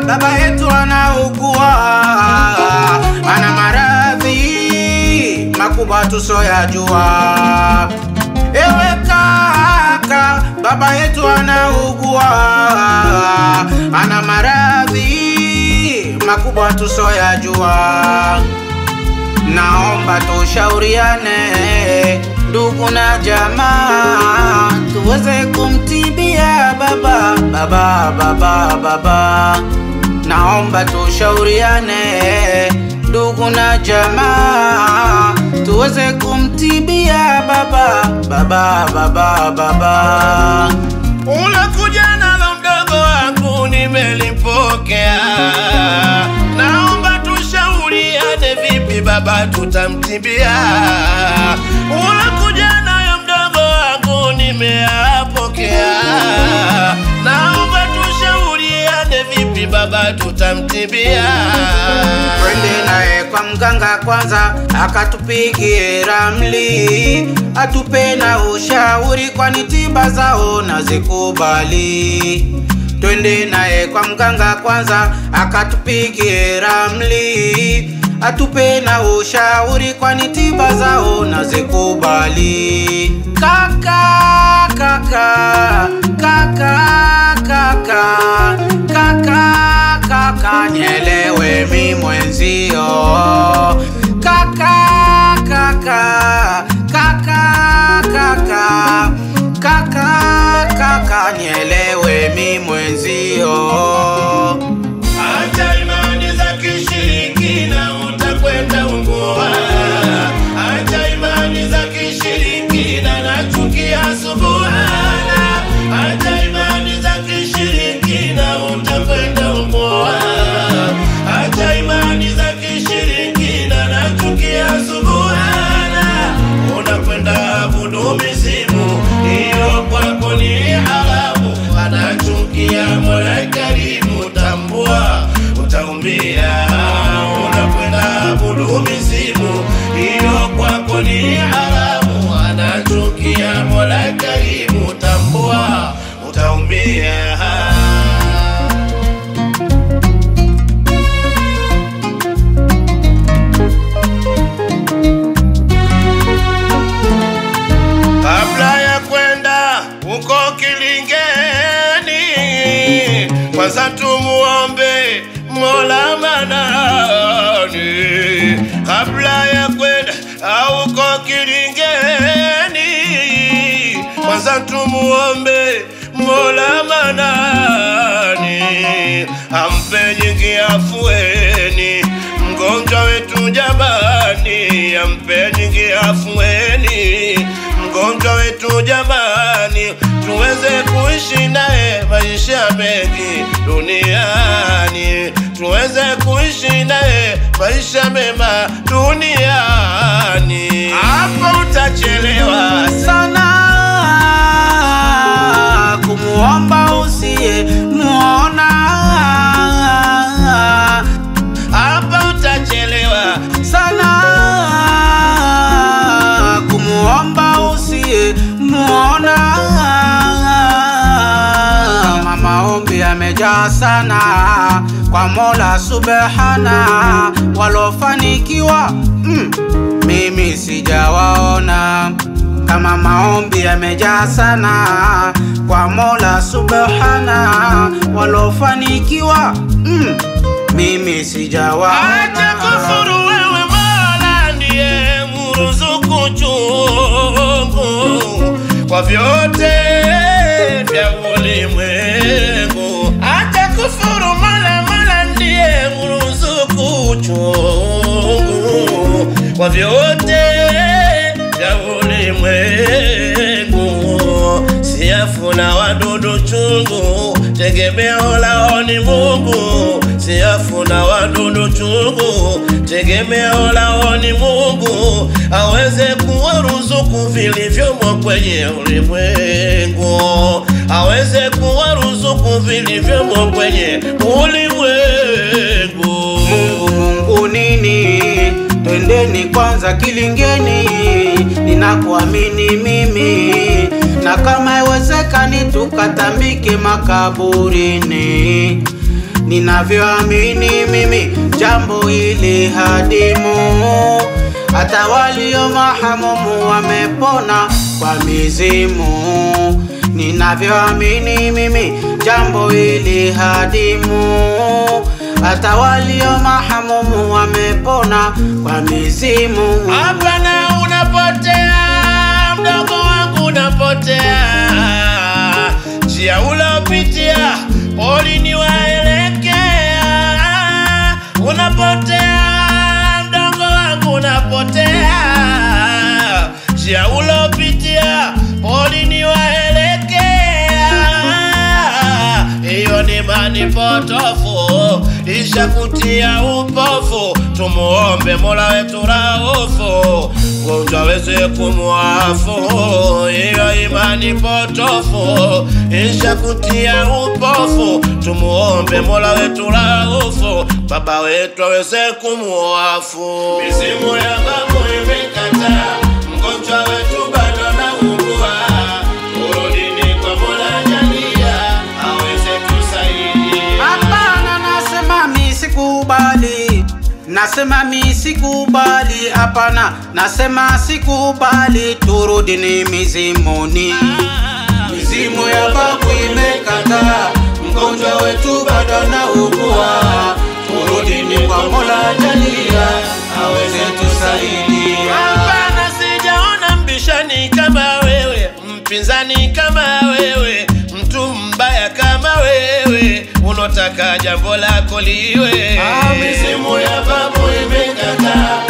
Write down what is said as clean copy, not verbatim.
Baba yetu anaugua, ana maradhi makubwa tusoyajua. Ewe kaka, baba yetu anaugua, ana maradhi makubwa tusoyajua. Naomba tushauriane ndugu na jamaa, tuweze kumtibia baba. Naomba tushauriane ndugu na jamaa, tuweze kumtibia baba. Unakuja na mdogo wangu nimelipokea, naomba tushauriane vipi baba tutamtibia. Unakuja na mdogo wangu nimeyapokea, naomba tushauriane vipi baba tutamtibia. Twende naye kwa mganga kwanza akatupigie ramli, atupe na ushauri kwani tiba zao na zikubali. Twende naye kwa mganga kwanza akatupigie ramli, atupe na ushauri kwani tiba zao na zikubali. Kaka, nielewe mi mwenzio. Kaka, nielewe mi mwenzio. Acha imani za kishirikina utakwenda ungua. Acha imani za kishirikina nachukia subuhana. Acha imani za kishirikina utakwenda ungua. Acha imani za kishirikina nachukia subuhana. Unakwenda abudu mizimu, hiyo kwako ni haramu. Anachukia Mola Karimu, tambua utaumia. Unakwenda abudu mizimu, hiyo kwako ni haramu. Anachukia Mola Karimu, tambua utaumia. Kabla ya kwenda uko kilingeni, kwanza tumuombe Mola Manani. Kabla ya kwenda uko kilingeni, kwanza tumuombe Mola Manani. Ampe nyingi afueni mgonjwa wetu jamani, ampe nyingi afueni mgonjwa wetu jamani, tuweze kuishi naye maisha mengi duniani, tuweze kuishi naye maisha mema duniani. Hapo utachelewa Sana kumuomba usiye muona, hapa utachelewa sana kumuomba usiye muona. Kama maombi yamejaa sana kwa Mola Subhana, walofanikiwa mimi sijawaona. Kama maombi yamejaa sana kwa Mola Subhana, walofanikiwa mimi sijawaona. acha kufuru wewe, Mola ndiye mruzuku chungu kwa vyote vya ulimwengu. Acha kufuru Mola, Mola ndiye mruzuku chungu kwa vyote vya ulimwengu. Siafu na wadudu chungu, tegemeo lao ni Mungu. Siafu na wadudu chungu, tegemeo lao ni Mungu. Aweze kuwaruzuku vilivyomo kwenye ulimwengu. Aweze kuwaruzuku vilivyomo kwenye ulimwengu. Mungu nini? Twendeni kwanza kilingeni, ninakuamini mimi, na kama iwezekani tukatambike makaburini. Ninavyoamini mimi jambo hili hadimu, hata walio mahamumu wamepona kwa mizimu. Ninavyoamini mimi jambo hili hadimu, hata walio mahamumu wamepona kwa mizimu. Hapana, unapotea mdogo wangu, unapotea. Njia ulopitia polini waelekea. Unapotea mdogo wangu, unapotea. Njia ulopitia polini waelekea. Iyo ni imani potofu, ishakutia upofu. Tumuombe Mola wetu raufu, mgonjwa aweze kumuafu. Iyo imani potofu, ishakutia upofu. Tumuombe Mola wetu raufu, baba wetu aweze kumuafu. Mizimu ya babu imekataa, mgonjwa wetu bado anaugua. Urudini kwa Mola jalia, aweze tusaidia. Hapana, nasema mimi sikubali. Nasema mimi sikubali. Hapana, nasema sikubali. Turudini mizimuni. Mizimu ya babu imekataa, mgonjwa wetu bado anaugua. Turudini kwa Mola jalia, aweze tusaidia. Hapana, sijaona mbishani kama wewe, mpinzani kama wewe, mtu mbaya kama wewe, unotaka jambo lako liwe. Mizimu ya babu imekataa,